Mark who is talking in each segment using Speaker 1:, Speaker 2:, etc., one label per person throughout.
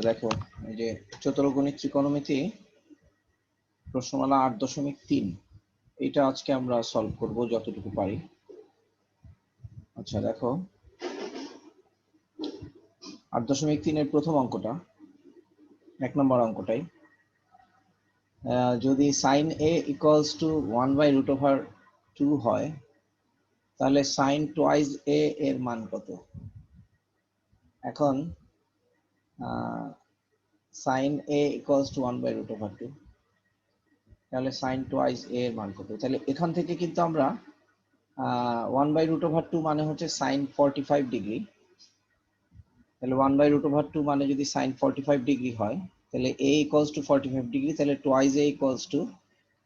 Speaker 1: দেখো, এই যে চতুর্গণিত ত্রিকোণমিতি প্রশ্নমালা 8.3 এটা আজকে আমরা সলভ করব যতটুকু পারি। আচ্ছা দেখো, 8.3 এর প্রথম অঙ্কটা, 1 নম্বর অঙ্কটাই, যদি sin a equals to 1/√2 হয় তাহলে sin twice a এর মান কত? এখন sin a equals to 1/√2 তাহলে sin twice a এর মান কত? তাহলে এখান থেকে কিন্তু আমরা 1/√2 মানে হচ্ছে sin 45 ডিগ্রি। তাহলে 1/√2 মানে যদি sin 45 ডিগ্রি হয় তাহলে a equals to 45 ডিগ্রি, তাহলে twice a equals to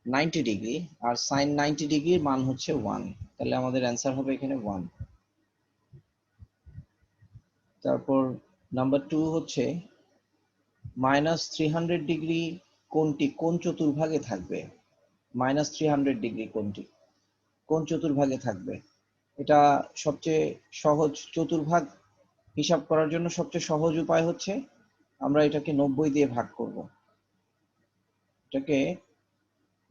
Speaker 1: 90 degree, আর sin 90 ডিগ্রির মান হচ্ছে 1। তাহলে আমাদের অ্যান্সার হবে এখানে 1। তারপর নাম্বার 2 হচ্ছে -300 ডিগ্রি কোণটি কোন চতুর্ভাগে থাকবে? -300 ডিগ্রি কোণটি কোন চতুর্ভাগে থাকবে? এটা সবচেয়ে সহজ চতুর্ভাগ হিসাব করার জন্য সবচেয়ে সহজ উপায় হচ্ছে আমরা এটাকে 90 দিয়ে ভাগ করব, এটাকে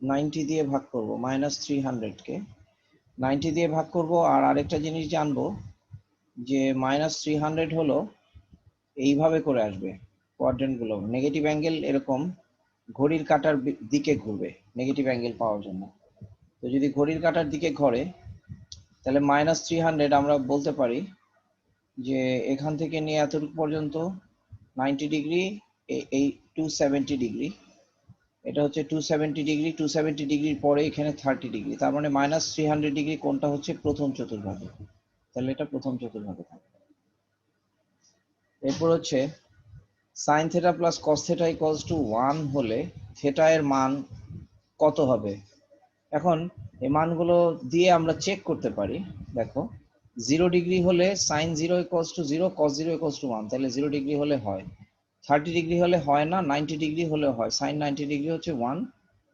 Speaker 1: 90 দিয়ে ভাগ করব, -300 কে 90 দিয়ে ভাগ করব। আর আরেকটা জিনিস জানবো যে -300 হলো এইভাবে করে আসবে, কোয়াড্রেন্ট গুলো নেগেটিভ অ্যাঙ্গেল এরকম ঘড়ির কাঁটার দিকে ঘুরবে নেগেটিভ অ্যাঙ্গেল পাওয়ার জন্য। তো যদি ঘড়ির কাঁটার দিকে ঘোরে তাহলে -300 আমরা বলতে পারি যে এখান থেকে নিয়ে এতটুকু পর্যন্ত 90 ডিগ্রি, এই 270 ডিগ্রি, এটা হচ্ছে 270 ডিগ্রি, 270 ডিগ্রির পরে এখানে 30 ডিগ্রি, তার মানে -300 ডিগ্রি কোণটা হচ্ছে প্রথম চতুর্ভাগে, তাহলে এটা প্রথম চতুর্ভাগে থাকবে। এরপর হচ্ছে sin θ plus cos θ equals to 1 হলে থেটা এর মান কত হবে? এখন এই মানগুলো দিয়ে আমরা চেক করতে পারি। দেখো, 0 ডিগ্রি হলে sin 0 equals to 0, cos 0 equals to 1, তাহলে 0 ডিগ্রি হলে হয়। 30 ডিগ্রি হলে হয় না, 90 ডিগ্রি হলে হয়। sin 90 ডিগ্রি হচ্ছে 1,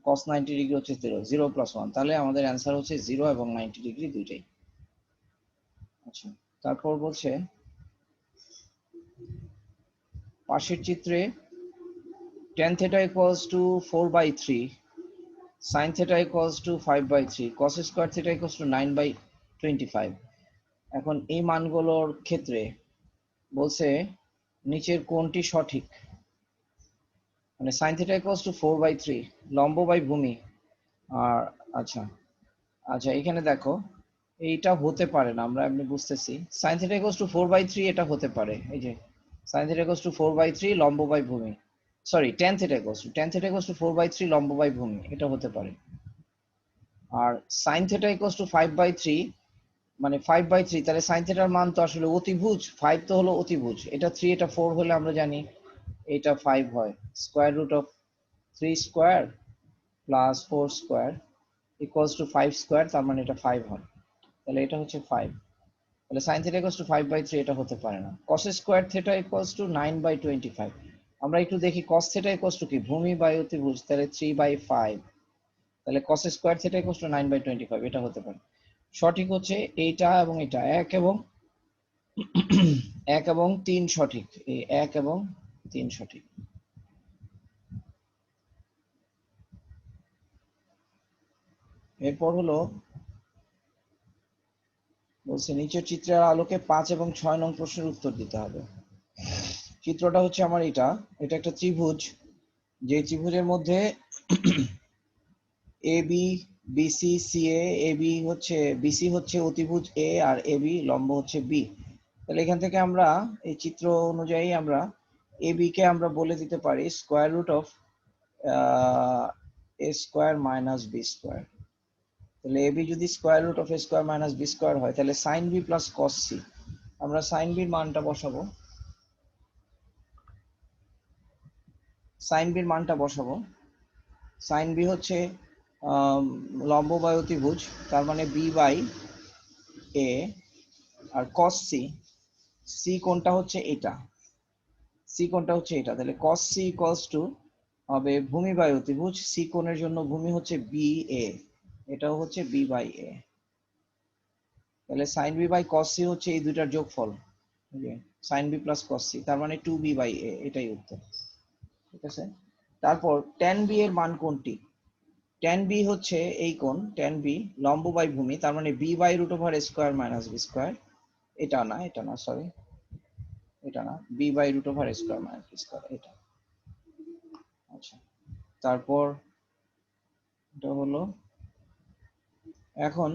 Speaker 1: cos 90 ডিগ্রি হচ্ছে 0, 0 প্লাস 1, তাহলে আমাদের অ্যান্সার হচ্ছে 0 এবং 90 ডিগ্রি দুইটাই। আচ্ছা, তারপর বলছে পাশের চিত্রে tan θ equals to 4/3, sin θ equals to 5/3, cos square θ equals to 9/25। এখন এই মানগুলোর ক্ষেত্রে বলছে নিচের কোনটি সঠিক? মানে sin θ equals to 4/3, লম্ব বাই ভূমি। আর আচ্ছা আচ্ছা এখানে দেখো, এইটা হতে পারে না, আমরা এমনি বুঝতেছি sin θ equals to 4/3 এটা হতে পারে। এই যে sin θ equals to 4/3 লম্ব বাই ভূমি, সরি tan θ equals to 4/3 লম্ব বাই ভূমি, এটা হতে পারে। আর sin θ equals to 5/3 মানে 5/3, তাহলে sin θ এর মান তো আসলে অতিভুজ, 5 তো হলো অতিভুজ, এটা 3 এটা 4 হলে আমরা জানি এটা 5 হয়। Square root of 3 square plus 4 square equals to 5 square, তার মানে এটা 5 হয়। তাহলে এটা হচ্ছে 5। তাহলে sin θ ইকুয়ালস টু 5/3 এটা হতে পারে না। cos square θ equals to 9/25। আমরা একটু দেখি cos θ ইকুয়ালস টু কি, ভূমি বাই অতিভুজ, তাহলে 3/5, তাহলে cos স্কয়ার θ ইকুয়ালস টু 9/25, এটা হতে পারে। সঠিক হচ্ছে এইটা এবং এটা, 1 এবং 3 সঠিক, এই 1 এবং 3 সঠিক। এরপর হলো বলছে নিচের চিত্রের আলোকে 5 এবং 6 নং প্রশ্নের উত্তর দিতে হবে। চিত্রটা হচ্ছে আমার এটা একটা ত্রিভুজ, যে ত্রিভুজের মধ্যে A B BC CA, A B হচ্ছে, বিসি হচ্ছে অতিভুজ এ, আর এ বি লম্ব হচ্ছে বি। তাহলে এখান থেকে আমরা এই চিত্র অনুযায়ী আমরা এ বি কে আমরা বলে দিতে পারি square root of A square minus B square. তাহলে এ বি যদি square root of A square minus B square হয় তাহলে sine B plus cos C, আমরা সাইন বির মানটা বসাবো, সাইন বির মানটা বসাবো। সাইন বি হচ্ছে লম্ব বাই অতিভুজ, তার মানে বি বাই এ, আর কস সি, সি কোনটা হচ্ছে এটা, সি কোনটা হচ্ছে এটা, তাহলে কস সি ইকুয়ালস টু হবে ভূমি বাই অতিভুজ, সি কোণের জন্য ভূমি হচ্ছে বি এ, এটাও হচ্ছে বি বাই এ। তাহলে sine B by cos C হচ্ছে এই দুইটার যোগফল, sine B plus cos C, তার মানে 2b/a, এটাই উত্তর। ঠিক আছে, তারপর tan b এর মান কোনটি? tan b হচ্ছে এই কোণ tan b লম্ব বাই ভূমি, তার মানে b/√স্কয়ার মাইনাস বি স্কয়ার। এটা না সরি, এটা না, b/√স্কয়ার মাইনাস বি স্কয়ার, এটা। আচ্ছা, তারপর এটা হলো এখন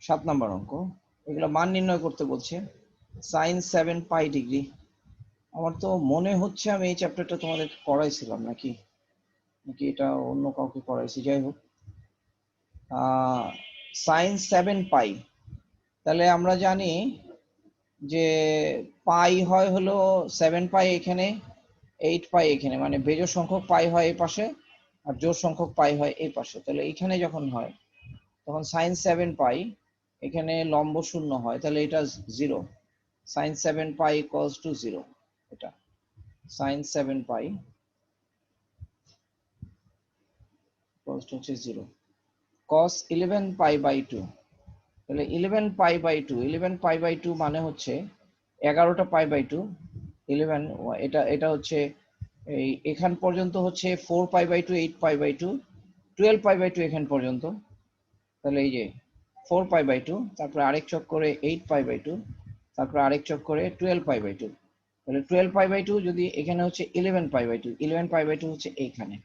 Speaker 1: 7 নম্বর অঙ্ক। এগুলো মান নির্ণয় করতে বলছে। sin 7π degree. আমার তো মনে হচ্ছে আমি এই চ্যাপ্টারটা তোমাদের করাইছিলাম, নাকি নাকি এটা অন্য কাউকে করাইছি, যাই হোক। sin 7π, তাহলে আমরা জানি যে পাই হয় হলো 7π এখানে, 8π এখানে, মানে বেজোড় সংখ্যক পাই হয় এই পাশে আর জোড় সংখ্যক পাই হয় এই পাশে। তাহলে এখানে যখন হয় তখন sin 7π, এখানে লম্ব শূন্য হয়, তাহলে এটা 0। sin 7π equals to 0, এটা sin 7π equals to হচ্ছে 0। cos 11π/2, তাহলে 11π/2, 11π/2 মানে হচ্ছে 11টা π/2, 11, এটা এটা হচ্ছে এই এখান পর্যন্ত হচ্ছে 4π/2, 8π/2, 12π/2 এখান পর্যন্ত। তাহলে এই যে 4π/2, তারপরে আরেক চক করে 8π/2, তারপরে আরেক চক করে 12π/2। তাহলে 12π/2 যদি এখানে হচ্ছে 11π/2, 11π/2 হচ্ছে এইখানে।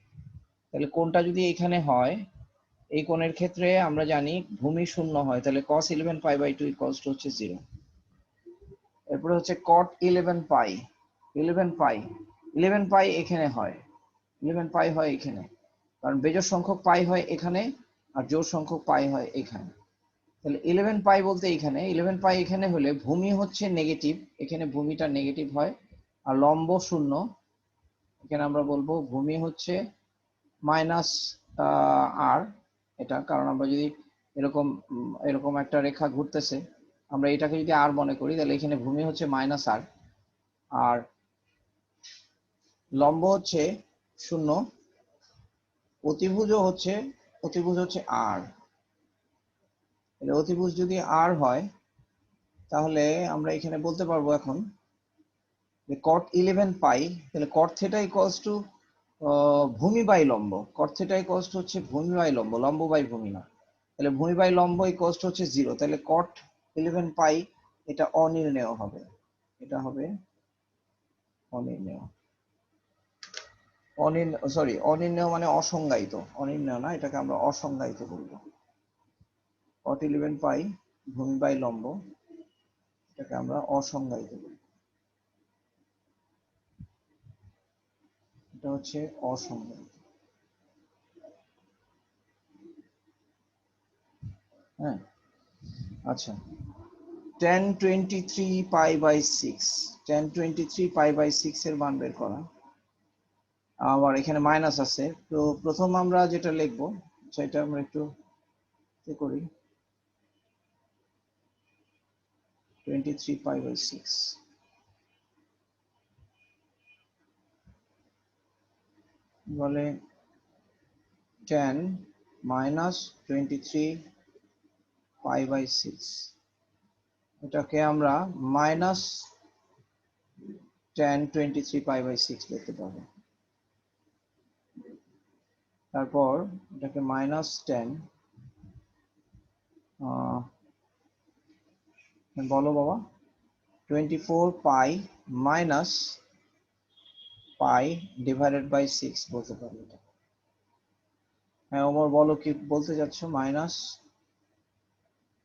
Speaker 1: তাহলে কোনটা যদি এখানে হয়, এই কোণের ক্ষেত্রে আমরা জানি ভূমি শূন্য হয়, তাহলে cos 11π/2 equals to হচ্ছে 0। এরপরে হচ্ছে cot 11π, 11π, 11π এখানে হয়, 11π হয় এখানে, কারণ বেজোড় সংখ্যক পাই হয় এখানে আর জোড় সংখ্যক পাই হয় এখানে। তাহলে 11π বলতে এখানে 11π এখানে হলে ভূমি হচ্ছে নেগেটিভ, এখানে ভূমিটা নেগেটিভ হয়, আর লম্ব শূন্য, এখানে আমরা বলবো ভূমি হচ্ছে মাইনাস আর, এটা কারণ আমরা যদি এরকম এরকম একটা রেখা ঘুরতেছে, আমরা এটাকে যদি আর মনে করি, তাহলে এখানে ভূমি হচ্ছে মাইনাস আর, আর লম্ব হচ্ছে শূন্য, অতিভুজ হচ্ছে আর। তাহলে অতিভুজ যদি আর হয়, তাহলে আমরা এখানে বলতে পারবো এখন যে cot 11π, তাহলে cot থিটা ইকুয়ালস টু ভূমি বাই লম্ব, cot থিটা ইকুয়ালস টু হচ্ছে ভূমি বাই লম্ব, লম্ব বাই ভূমি না। তাহলে ভূমি বাই লম্ব ইকুয়ালস টু হচ্ছে 0, তাহলে cot 11π এটা অনির্ণেয় হবে, এটা হবে অনির্ণেয়। অনির্ণেয় মানে অসংজ্ঞায়িত, অনির্ণেয় না, এটাকে আমরা অসংজ্ঞায়িত বলবো। cot 11π ভূমি বাই লম্ব, এটাকে আমরা অসংজ্ঞায়িত বলবো, এটা হচ্ছে অসংজ্ঞায়িত। হ্যাঁ, আচ্ছা, tan 23π/6, tan 23π/6 এর মান বের করা। আবার এখানে মাইনাস আছে, তো প্রথম আমরা যেটা লিখবো সেটা আমরা একটু করি, 23π/6 বলে tan -23π/6, এটাকে আমরা মাইনাস tan 23π/6 লিখতে পারবো। তারপর এটাকে মাইনাস 10, বলো বাবা, 24π মাইনাস পাই ডিভাইডেড বাই 6 বলতে পারবো এটা। হ্যাঁ ওমর, বলো কি বলতে যাচ্ছ? মাইনাস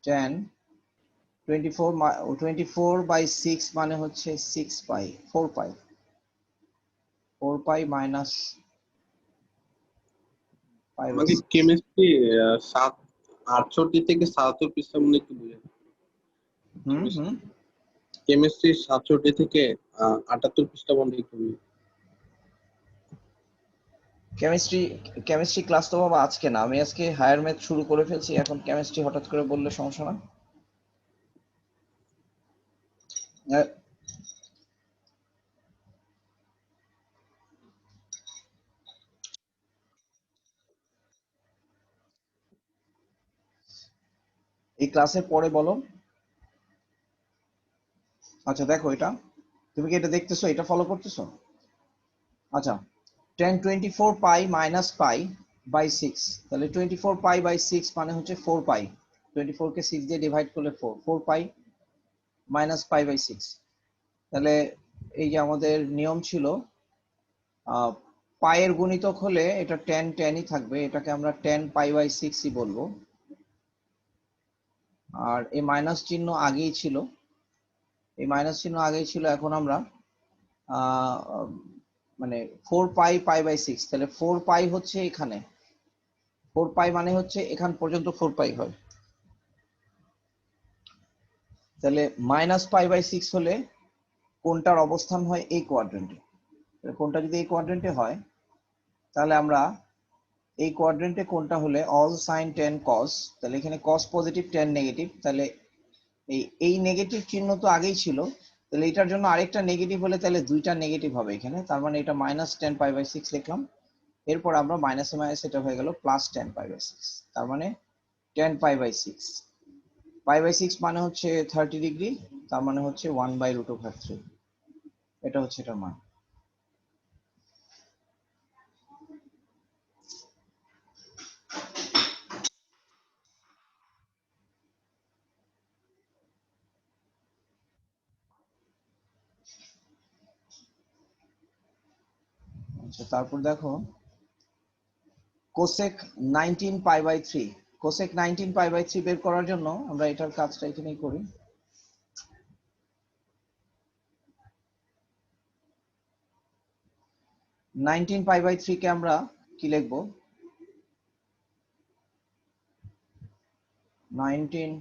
Speaker 1: 10, 24/6 মানে হচ্ছে 6π, 4π মাইনাস
Speaker 2: আমাকে কেমিস্ট্রি 68 থেকে 77 পৃষ্ঠা মনে একটু বুঝে। কেমিস্ট্রি 67 থেকে 78 পৃষ্ঠা মনে একটু বুঝে।
Speaker 1: কেমিস্ট্রি ক্লাস তো বাবা আজকে না, আমি আজকে হায়ার ম্যাথ শুরু করে ফেলছি, এখন কেমিস্ট্রি হঠাৎ করে বললে সমস্যা না? এই ক্লাসের পরে বলো। আচ্ছা দেখো, এটা তুমি কি এটা দেখতেছো, এটা ফলো করতেছো? আচ্ছা, tan 24 pi minus pi by 6, তাহলে 24 পাই বাই 6 মানে হচ্ছে 4 পাই। 24 কে 6 দিয়ে ডিভাইড করলে 4, 4 পাই মাইনাস পাই বাই 6। তাহলে এই যে আমাদের নিয়ম ছিল, পায়ের গুণিতক হলে এটা tan tanই থাকবে, এটাকে আমরা tan পাই বাই 6ই বলবো। আর এই মাইনাস চিহ্ন আগেই ছিল, এই মাইনাস চিহ্ন আগেই ছিল, এখন আমরা আহ মানে 4 পাই পাই বাই 6, তাহলে 4 পাই হচ্ছে এখানে, 4 পাই মানে হচ্ছে এখান পর্যন্ত 4 পাই হয়। তাহলে মাইনাস পাই বাই 6 হলে কোনটার অবস্থান হয় এই কোয়াড্রেন্টে। কোনটা যদি এই কোয়াড্রেন্টে হয়, তাহলে আমরা এই কোয়াড্রেন্টে কোনটা হলে অল সাইন টেন কস, তাহলে এখানে কস পজিটিভ টেন নেগেটিভ, তাহলে এই নেগেটিভ চিহ্ন তো আগেই ছিল, তাহলে এটার জন্য আরেকটা নেগেটিভ হলে তাহলে দুইটা নেগেটিভ হবে এখানে, তার মানে এটা মাইনাস টেন পাই বাই 6 লিখলাম। এরপর আমরা মাইনাসে মাইনাস এটা হয়ে গেল প্লাস টেন পাই বাই 6, তার মানে tan pi by 6। Pi by 6 মানে হচ্ছে 30 ডিগ্রি, তার মানে হচ্ছে 1/√3, এটা হচ্ছে এটার মান। আচ্ছা, তারপর দেখো cosec 19 pi by 3, cosec 19 pi by 3 বের করার জন্য আমরা এটার কাজটা এখানেই করি। 19 পাই বাই 3 কে আমরা কি লিখবো? 19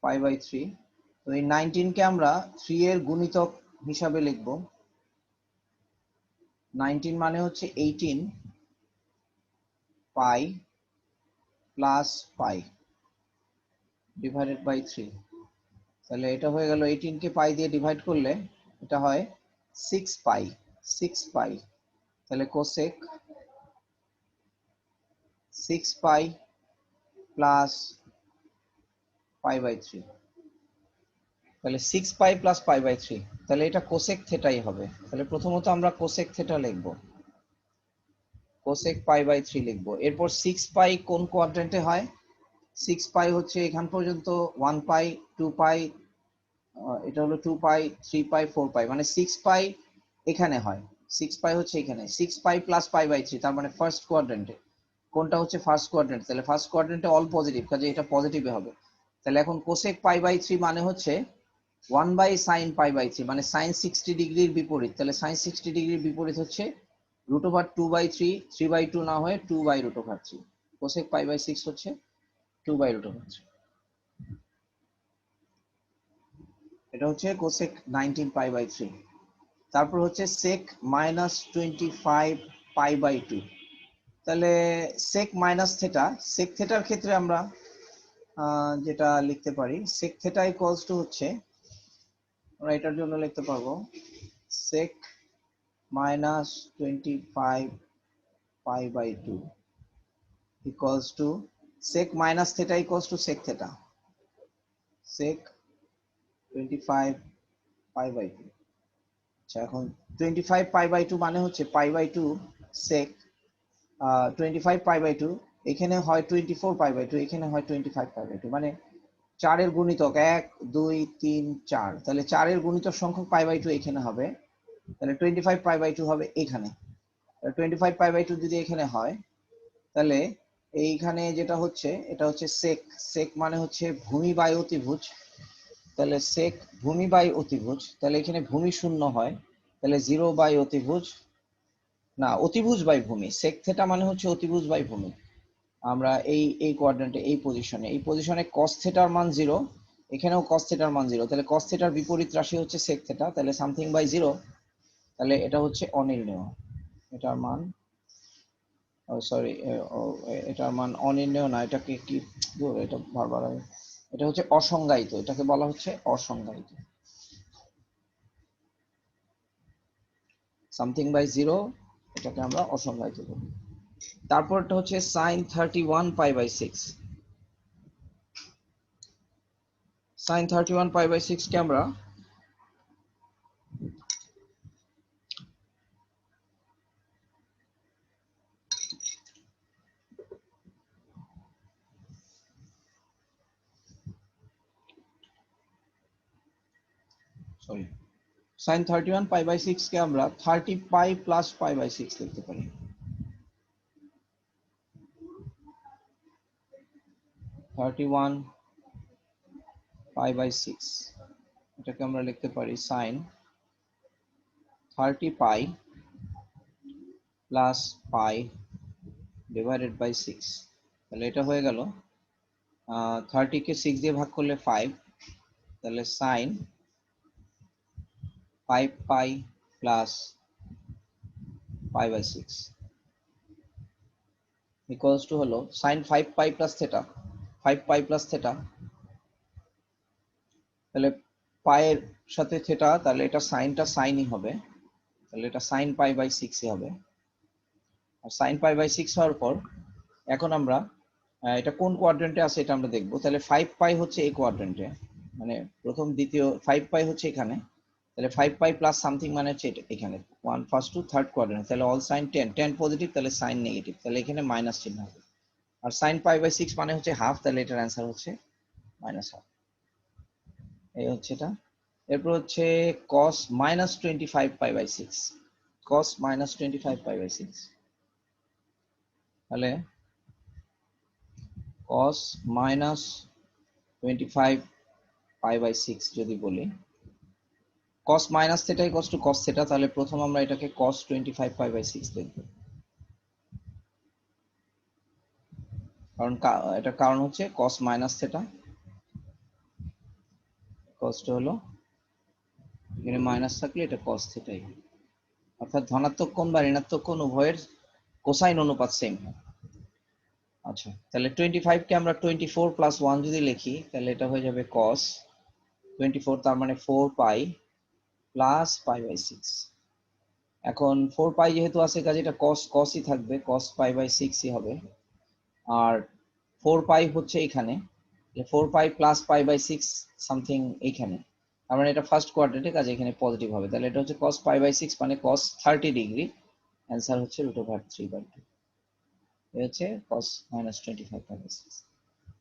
Speaker 1: পাই বাই 3, তো এই 19 কে আমরা 3 এর গুণিতক হিসাবে লিখবো। 19 মানে হচ্ছে 18 pi plus pi divided by 3, তাহলে এটা হয়ে গেল 18 কে পাই দিয়ে ডিভাইড করলে এটা হয় 6 পাই, 6 পাই। তাহলে cosec 6 pi plus pi by 3, তাহলে 6 পাই প্লাস পাই বাই 3, তাহলে এটা কোসেক থেটাই হবে। তাহলে প্রথমত আমরা কোসেক থেটা লিখবো, কোসেক পাই বাই 3 লিখবো। এরপর 6 পাই কোন কোয়াড্রেন্টে হয়? 6 পাই হচ্ছে এখান পর্যন্ত 1 পাই, 2 পাই, এটা হলো 2 পাই, 3 পাই, 4 পাই, মানে 6 পাই এখানে হয়। 6 পাই হচ্ছে এখানে, 6 পাই প্লাস পাই বাই 3, তার মানে ফার্স্ট কোয়াড্রেন্টে। কোনটা হচ্ছে ফার্স্ট কোয়াড্রেন্ট? তাহলে ফার্স্ট কোয়াড্রেন্টে অল পজিটিভ, কাজে এটা পজিটিভে হবে। তাহলে এখন কোসেক পাই বাই 3 মানে হচ্ছে 1 বাই সাইন পাই বাই 3, মানে সাইন 60 ডিগ্রির বিপরীত। তাহলে সাইন 60 ডিগ্রির বিপরীত হচ্ছে √2/3, 3/2 না হয়ে 2/√3। কোসেক পাই বাই 6 হচ্ছে 2/√3। এটা হচ্ছে কোসেক 19 পাই বাই 3। তারপর হচ্ছে সেক মাইনাস 25 পাই বাই 2, তাহলে সেক মাইনাস থেটা, সেক থেটার ক্ষেত্রে আমরা যেটা লিখতে পারি, সেক থেটা ইকুয়ালস টু হচ্ছে, আমরা এটার জন্য লিখতে পারবো sec minus 25 pi by 2 equals to sec minus theta equals to sec theta, sec 25 pi by 2। আচ্ছা, এখন 25 পাই বাই 2 মানে হচ্ছে pi by 2 sec 25 pi by 2, এখানে হয় 24 পাই বাই 2, এখানে হয় 25 পাই বাই 2, মানে 4 এর গুণিতক 1 2 3 4, তাহলে 4 এর গুণিতক সংখ্যক পাই বাই 2 এখানে হবে, তাহলে 25 পাই বাই 2 হবে এখানে। 25 পাই বাই 2 যদি এখানে হয়, তাহলে এইখানে যেটা হচ্ছে এটা হচ্ছে সেক, সেক মানে হচ্ছে ভূমি বাই অতিভুজ, তাহলে সেক ভূমি বাই অতিভুজ, তাহলে এখানে ভূমি শূন্য হয়, তাহলে 0 বাই অতিভুজ, না অতিভুজ বাই ভূমি, সেক থেটা মানে হচ্ছে অতিভুজ বাই ভূমি। আমরা এই কোয়াড্রেন্টে এই পজিশনে cos থেটার মান 0, এখানেও cos থেটার মান 0, তাহলে cos থেটার বিপরীত রাশি হচ্ছে sec থেটা, তাহলে সামথিং বাই 0, তাহলে এটা হচ্ছে অনির্ণেয়। এটার মান, সরি, এটার মান অনির্ণেয় না, এটাকে কি, এটা বারবার এটা হচ্ছে অসংজ্ঞায়িত, এটাকে বলা হচ্ছে অসংজ্ঞায়িত। সামথিং বাই 0, এটাকে আমরা অসংজ্ঞায়িত বলি। তারপরটা হচ্ছে sin 31 pi by 6, sin 31 pi by 6 কে আমরা sin 31 pi by 6 কে আমরা 30 pi plus pi by 6 লিখতে পারি। 31 pi by 6 এটাকে আমরা লিখতে পারি sin 30 pi plus pi divided by 6। তাহলে এটা হয়ে গেল 30 কে 6 দিয়ে ভাগ করলে 5, তাহলে sin 5 pi plus pi by 6 equals to হলো sin 5 pi plus theta, 5 pi plus theta, তাহলে pi এর সাথে theta, তাহলে এটা সাইনটা সাইনই হবে, তাহলে এটা sin pi by 6 ই হবে। আর sin pi by 6 হওয়ার পর এখন আমরা এটা কোন কোয়াড্রেন্টে আছে এটা আমরা দেখব। তাহলে 5 pi হচ্ছে এই কোয়াড্রেন্টে, মানে প্রথম দ্বিতীয় 5 pi হচ্ছে এখানে, তাহলে 5 pi প্লাস সামথিং মানে হচ্ছে এখানে 1 ফার্স্ট টু থার্ড কোয়াড্রেন্ট, তাহলে অল সাইন 10 10 পজিটিভ, তাহলে সাইন নেগেটিভ, তাহলে এখানে মাইনাস চিহ্ন হবে। আর sin pi by 6 মানে হচ্ছে হাফ, তাহলে এটার অ্যান্সার হচ্ছে মাইনাস হাফ। এই হচ্ছে এটা। এরপর হচ্ছে cos minus 25 pi by 6, cos minus 25 pi by 6, তাহলে cos minus 25 pi by 6 যদি বলি, cos minus theta equals to cos theta, তাহলে প্রথম আমরা এটাকে cos 25 pi by 6 দেখব, কারণ এটা কারণ হচ্ছে cos minus theta, cosটা হলো এখানে মাইনাস থাকলে এটা cos theta, অর্থাৎ ধনাত্মক কোণ বা ঋণাত্মক কোণ উভয়ের কোসাইন অনুপাত সেম হয়। আচ্ছা, তাহলে 25 কে আমরা 24 প্লাস 1 যদি লিখি, তাহলে এটা হয়ে যাবে cos 24, তার মানে 4 পাই প্লাস পাই বাই 6। এখন 4 পাই যেহেতু আছে কাজে এটা cos cos ই থাকবে, cos পাই বাই 6 ই হবে। আর 4 পাই হচ্ছে এখানে, 4 pi plus pi by 6 something এইখানে, তার মানে এটা ফার্স্ট কোয়াড্রেন্টে, কাজে এখানে পজিটিভ হবে, তাহলে এটা হচ্ছে cos পাই বাই 6 মানে cos 30 ডিগ্রি, অ্যান্সার হচ্ছে √3/2। এই হচ্ছে cos minus 25 pi by 6।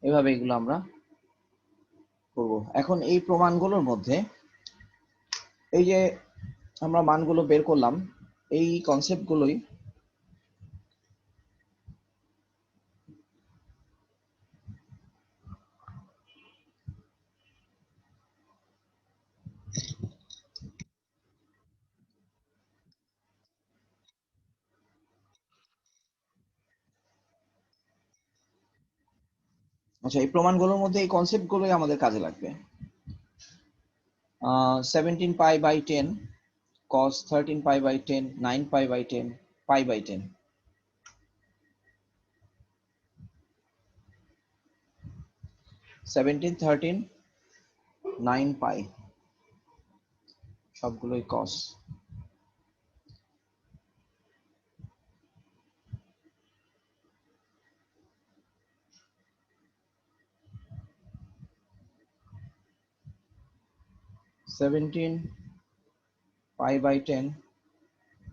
Speaker 1: এভাবে এগুলো আমরা করব। এখন এই প্রমাণগুলোর মধ্যে এই যে আমরা মানগুলো বের করলাম, এই কনসেপ্টগুলোই আচ্ছা, এই প্রমাণগুলোর মধ্যে এই কনসেপ্টগুলোই আমাদের কাজে লাগবে। 17 pi by 10, cos 13 pi by 10, 9 pi by 10, pi by 10, 17 13 9 pi, সবগুলোই cos। Seventeen pi by 10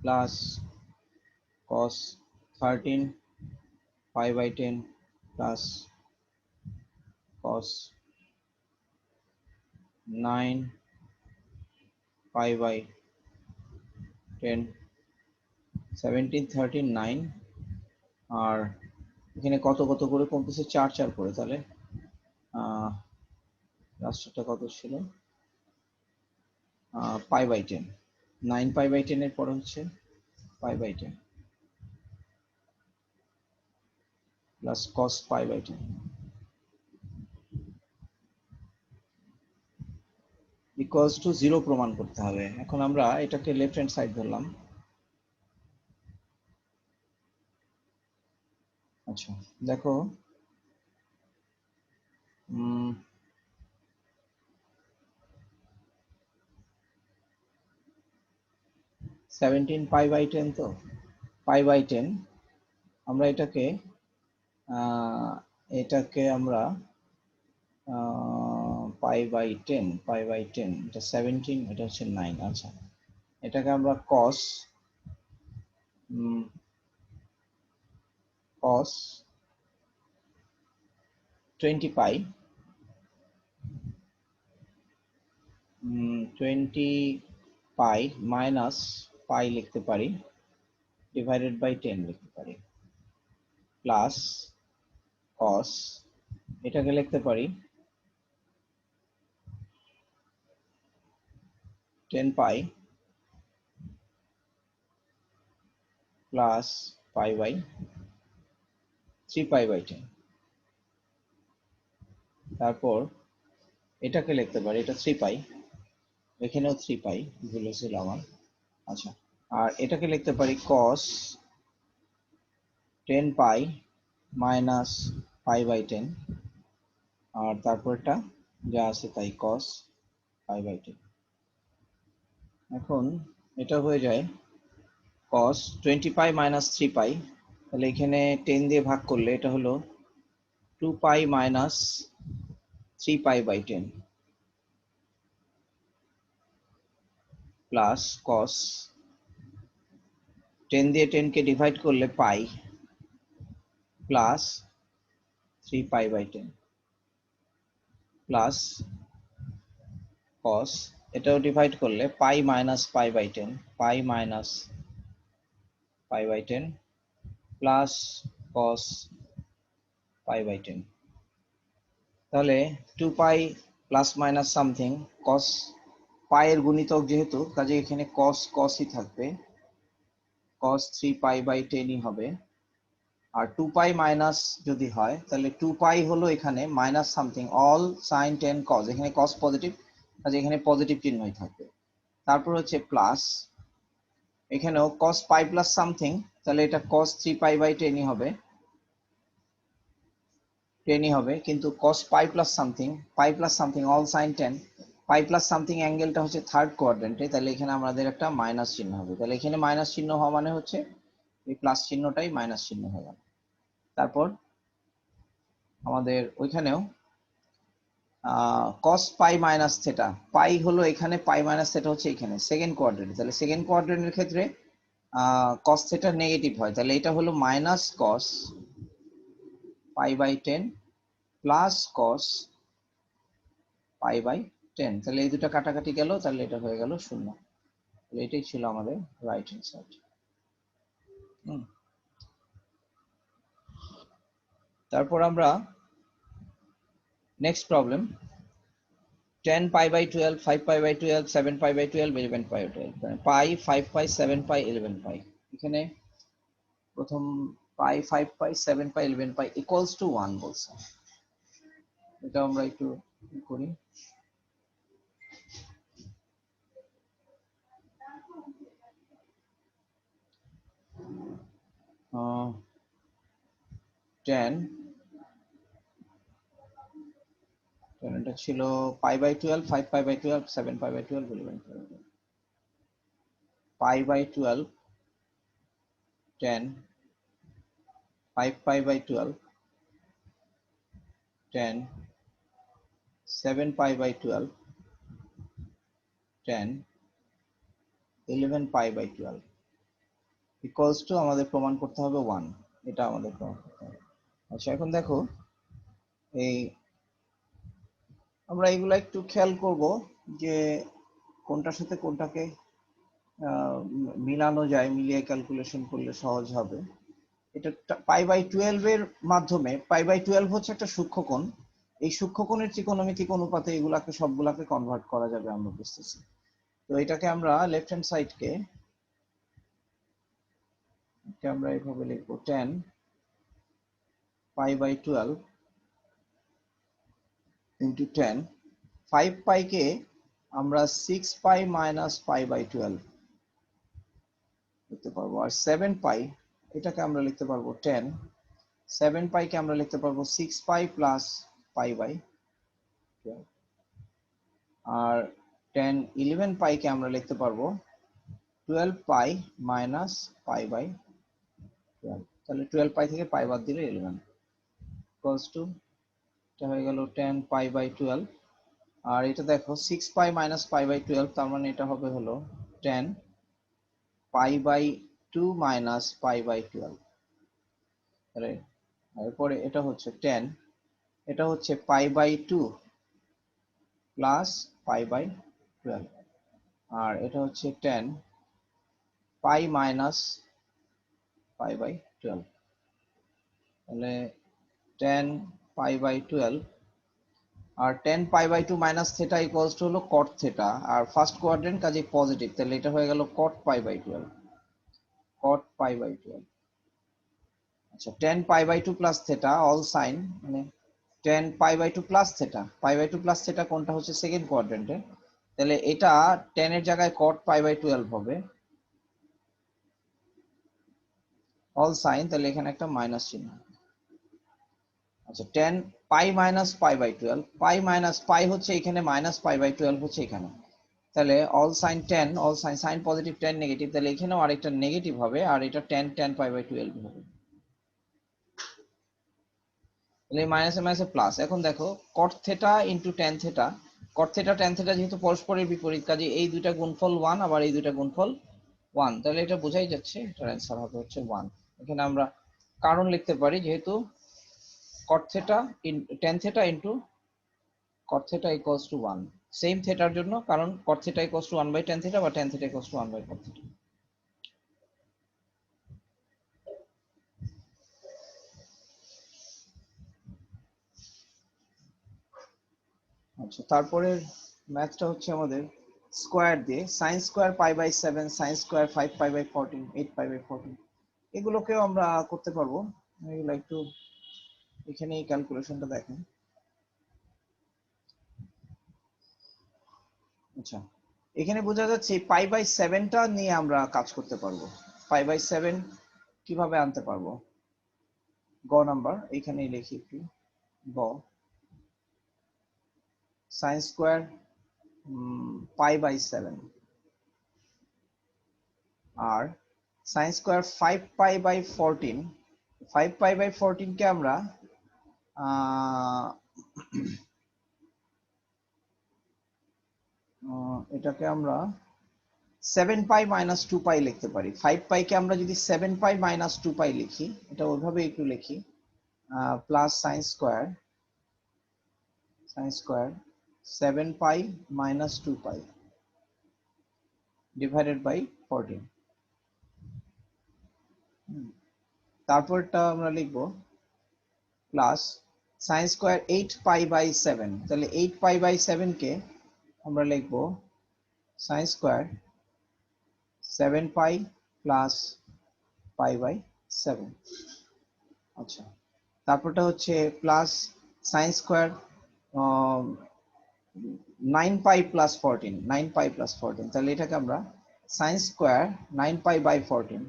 Speaker 1: plus cos 13 pi by 10 plus cos 9 pi by 10, 17 13 9, আর এখানে কত কত করে কমতেছে, 4 4 করে, তাহলে রাষ্ট্রটা কত ছিল, পাই বাই 10, 9 পাই বাই 10 এর পরে হচ্ছে pi by 10 plus cos pi by 10 equals to 0 প্রমাণ করতে হবে। এখন আমরা এটাকে লেফট হ্যান্ড সাইড ধরলাম। আচ্ছা, দেখো 17 পাই বাই 10, তো পাই বাই 10 আমরা এটাকে আমরা পাই বাই 10 এটা 17, এটা হচ্ছে 9। আচ্ছা, এটাকে আমরা cos cos 20 পাই 20 পাই মাইনাস পাই লিখতে পারি, ডিভাইডেড বাই 10 লিখতে পারি, প্লাস cos এটাকে লিখতে পারি 10 pi plus pi by 3 pi by 10। তারপর এটাকে লিখতে পারি, এটা 3 পাই, এখানেও 3 পাই, ভুল হয়েছিল আমার। আচ্ছা, আর এটাকে লিখতে পারি cos 10 pi minus pi by 10, আর তারপরটা যা আছে তাই cos পাই বাই 10। এখন এটা হয়ে যায় cos 20 পাই মাইনাস 3 পাই, তাহলে এখানে 10 দিয়ে ভাগ করলে এটা হলো 2 pi minus 3 pi by 10 plus cos 10 দিয়ে 10 কে ডিভাইড করলে pi plus 3 pi by 10 plus cos এটাও ডিভাইড করলে pi minus pi by 10, pi minus pi by 10 plus cos pi by 10। তাহলে 2 pi plus minus something, cos pi এর গুণিতক যেহেতু, কাজে এখানে cos cosই থাকবে, cos 3 পাই বাই 10ই হবে। আর 2 পাই মাইনাস যদি হয় তাহলে 2 পাই হলো এখানে minus something, all sine 10 cos, এখানে cos পজিটিভ, কাজে এখানে পজিটিভ চিহ্নই থাকবে। তারপর হচ্ছে প্লাস, এখানেও cos পাই প্লাস সামথিং, তাহলে এটা cos 3 পাই বাই 10ই হবে, 10ই হবে, কিন্তু cos pi plus something all sine 10, pi plus something অ্যাঙ্গেলটা হচ্ছে থার্ড কোয়াড্রেন্টে, তাহলে এখানে আমাদের একটা মাইনাস চিহ্ন হবে, তাহলে এখানে মাইনাস চিহ্ন হওয়া মানে হচ্ছে এই প্লাস চিহ্নটাই মাইনাস চিহ্ন হয়ে গেল। তারপর আমাদের ওইখানেও cos pi minus theta, pi হলো এখানে, পাই মাইনাস থেটা হচ্ছে এখানে সেকেন্ড কোয়াড্রেন্ট, তাহলে সেকেন্ড কোয়াড্রেন্টের ক্ষেত্রে cos থেটা নেগেটিভ হয়, তাহলে এটা হলো minus cos pi by 10 plus cos pi by 10, তাহলে এই দুটো কাটাকাটি গেল, তাহলে এটা হয়ে গেল 0। তাহলে এটাই ছিল আমাদের রাইট হ্যান্ড সাইড। তারপর আমরা next problem 10 pi by 12, 5 pi by 12, 7 pi by 12, 11 pi by 12, pi 5 pi 7 pi 11 pi. এখানে প্রথম পাই 5 pi 7 pi 11 pi equals to 1 বলছে, এটা আমরা একটু করি। আহ 10 এটা ছিল pi by 12, 5 pi by 12, 7 pi by 12, 11 pi by 12, pi by 12 10, 5 pi by 12 10, 7 pi by 12 10, 11 pi by 12 equals to, আমাদের প্রমাণ করতে হবে 1, এটা আমাদের প্রমাণ করতে হবে। আচ্ছা, এখন দেখো এই আমরা এগুলা একটু খেয়াল করব যে কোনটার সাথে কোনটাকে মিলানো যায়, মিলিয়ে ক্যালকুলেশন করলে সহজ হবে। এটা পাই বাই 12 এর মাধ্যমে, পাই বাই 12 হচ্ছে একটা সূক্ষ্মকোণ, এই সূক্ষ্মকোণের ত্রিকোণমিতিক অনুপাতে এগুলাকে সবগুলাকে কনভার্ট করা যাবে আমরা বুঝতেছি। তো এটাকে আমরা লেফট হ্যান্ড সাইডকে আমরা এইভাবে লিখবো 10 পাই বাই 12 ইন্টু 10, 5 পাইকে আমরা 6 পাই মাইনাস পাই বাই 12 লিখতে পারবো, আর 7 পাই এটাকে আমরা লিখতে পারবো 10, 7 পাইকে আমরা লিখতে পারবো 6 পাই প্লাস পাই বাই 12, আর 10 11 পাইকে আমরা লিখতে পারবো 12 পাই মাইনাস পাই বাই 12, তাহলে 12 পাই থেকে পাই বাদ দিলে 11 ইকুয়ালস টু, এটা হয়ে গেল 10 পাই বাই 12, আর এটা দেখো 6 পাই মাইনাস পাই বাই 12, তার মানে এটা হবে হলো 10 pi by 2 minus pi by 12, right? এরপরে এটা হচ্ছে 10, এটা হচ্ছে pi by 2 plus pi by 12, আর এটা হচ্ছে 10 পাই মাইনাস পাই বাই 12, তাহলে 10 পাই বাই 12 আর 10 pi by 2 minus theta equals to হলো কট থেটা, আর ফার্স্ট কোয়াড্রেন্ট কাজে পজিটিভ, তাহলে এটা হয়ে গেল কট পাই বাই 12, কট পাই বাই 12। আচ্ছা 10 pi by 2 plus theta all sine, মানে 10 pi by 2 plus theta, pi by 2 plus theta কোনটা হচ্ছে সেকেন্ড কোয়াড্রেন্টে, তাহলে এটা 10 এর জায়গায় কট পাই বাই 12 হবে অল সাইন, তাহলে এখানে একটা মাইনাস চিহ্ন। আচ্ছা 10 pi minus pi by 12, pi minus pi হচ্ছে এখানে, মাইনাস পাই বাই 12 হচ্ছে এখানে, তাহলে all sine 10, all sine sine positive 10 negative, তাহলে এখানেও আরেকটা নেগেটিভ হবে, আর এটা 10 10 পাই বাই 12 হবে, তাহলে মাইনাসে মাইনাসে প্লাস। এখন দেখো কট থেটা ইন্টু ট্যান থেটা, কট থেটা ট্যান থেটা যেহেতু পরস্পরের বিপরীত, কাজে এই দুইটা গুণফল 1, আবার এই দুইটা গুণফল 1, তাহলে এটা বোঝাই যাচ্ছে এটার অ্যান্সার হবে হচ্ছে 1। এখানে আমরা কারণ লিখতে পারি, যেহেতু cot theta tan theta into cot theta equals to 1, same থেটার জন্য, কারণ cot theta equals to 1 by tan theta বা tan theta equals to 1 by cot theta. আচ্ছা তারপরের ম্যাথটা হচ্ছে আমাদের স্কোয়ার দিয়ে, sine square pi by 7, sine square 5 pi by 14, 8 pi by 14, এগুলোকেও আমরা করতে পারবো। এগুলো একটু এখানে এই ক্যালকুলেশনটা দেখেন। আচ্ছা এখানে বোঝা যাচ্ছে পাই বাই 7টা নিয়ে আমরা কাজ করতে পারবো। পাই বাই 7 কিভাবে আনতে পারবো, গ নাম্বার এখানেই লিখি একটু, গ সাইন স্কোয়ার পাই বাই 7 আর sine square 5 pi by 14, 5 pi by 14 কে আমরা এটাকে আমরা 7 পাই মাইনাস 2 পাই লিখতে পারি। 5 পাইকে আমরা যদি 7 পাই মাইনাস 2 পাই লিখি, এটা ওইভাবে একটু লিখি, plus sine square 7 pi minus 2 pi divided by 14, তারপরটা আমরা লিখবো plus sine square 8 pi by 7, তাহলে 8 পাই বাই 7 কে আমরা লিখবো sine square 7 pi plus pi by 7। আচ্ছা তারপরটা হচ্ছে plus sine square 9 pi plus 14, 9 pi plus 14, তাহলে এটাকে আমরা sine square 9 pi by 14,